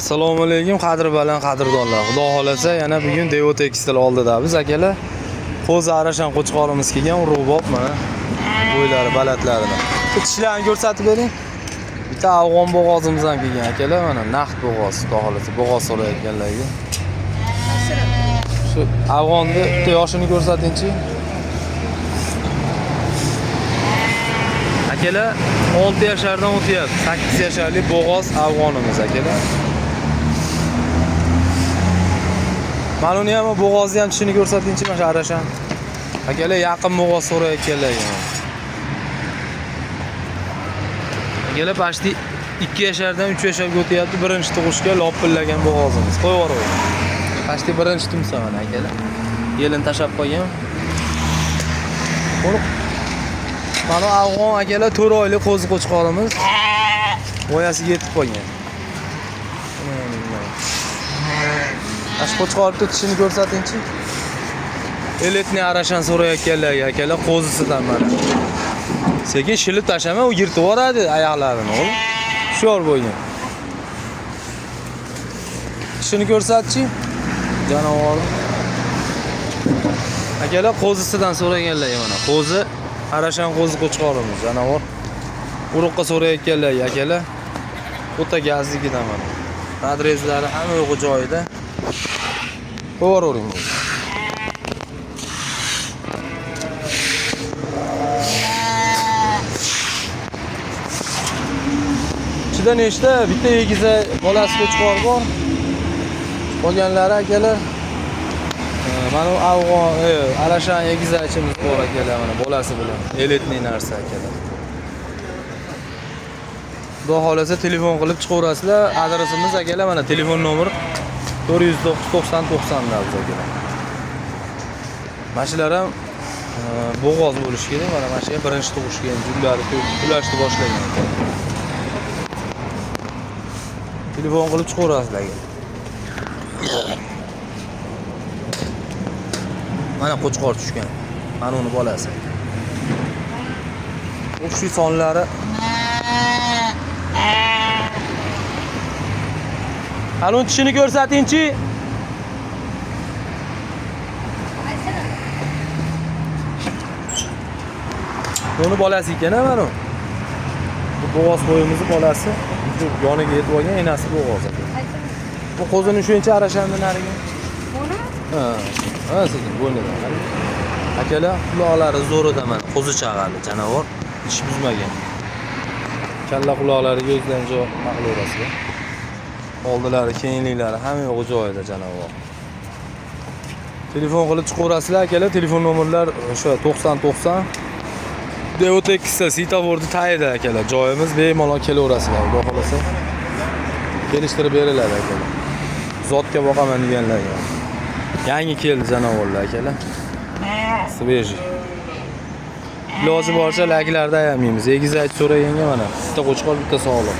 Assalomu alaykum qadri baland qadrdonlar. Xudo xolasa yana bugun Devo Tekstil oldida biz akalar qo'zi arashan qo'chqorimiz kelgan rubob mana bo'ylari balandlarida. Tishlarni ko'rsatib bering. Bitta afg'on bo'g'ozimiz ham kelgan akalar mana naqd bo'g'oz, xudo xolasa bo'g'oz so'rayotganlarga. Shu afg'onni bitta yoshini ko'rsatingchi. Akalar 6 yashardan o'tyapti. 8 yasharlik bo'g'oz afg'onimiz akalar. Mana uni ham bo'g'ozni ham tishini ko'rsatingchi mana shu arashan. Akalar yaqin bo'g'oz so'rayotganlar. Akalar pashti 2 yashardan 3 yasharga o'tyapti. Birinchi tug'ishga lopillagan bo'g'ozimiz. Qo'yib yuboring. Pashti birinchi tumsa mana akalar. Yelini tashab qo'ygan. Mana afg'on akalar 4 oylik qo'zi qo'chqorimiz. Boyasi yetib qolgan. Ash qo'chqorni tishini ko'rsatingchi. Eletni arashan so'rayotganlarga akalar qo'zisidan mana. Sekin shilib tashama, u yirtib yuboradi oyoqlarini, o'g'lim. Sho'r bo'lgan. Tishini ko'rsatchi. Jonivor. Akalar qo'zisidan so'raganlarga mana. Qo'zi arashan qo'zi qo'chqorimiz, jonivor. Uruqqa so'rayotganlarga akalar. O'ta gazligidan mana. Adreslari hamma yo'q joyida. Qo'yavering. Ichida nechta bitta egiza bolasi qo'chqor bor. Qolganlari akalar mana u afg'on, arashan egizachimiz bor akalar mana bolasi bilan. Eletni narsa akalar. Xudo xolasa telefon qilib chiqaverasizlar. Adresimiz akalar mana telefon nomeri 490 da biz akalar. Mashilar ham bo'g'oz bo'lishi kerak. Mana mashiga birinchi tug'ishga jumlari ulashni boshlagan ekan. Telefon qilib chiqaverasizlar. Mana qo'chqor tushgan. Mana uni bolasi. O'sha sonlari Alun tishini ko'rsatingchi. Buni bolasi ekan, mana bu. Bu bo'g'oz qo'yimizning bolasi. Yoniga yetib olgan enasi bo'g'oz ekan. Bu qo'zini shuncha arashandan nariga. Buni? Ha, sekin bo'ynidan. Akalar, quloqlari zo'rida mana, qo'zi chag'ali, jonivor, tish buzmagan. Kalla quloqlariga o'zdan joy maqlurasiga. Oldilari, keyinliklari hamma yo'q joyida jonivor. Telefon qilib chiqaverasizlar akalar. Telefon nomerlar o'sha 9090 Devo Tekstil Sitavordi tayida akalar. Joyimiz bemalol kelaverasizlar, xudo xolasa. Kelishtirib beriladi akalar. Zotga boqaman deganlarga. Yangi keldi janovorlar akalar. Sveji. Iloji boricha laklarda ayamaymiz. Egizak so'raganga mana bitta qo'chqor, bitta sog'liq.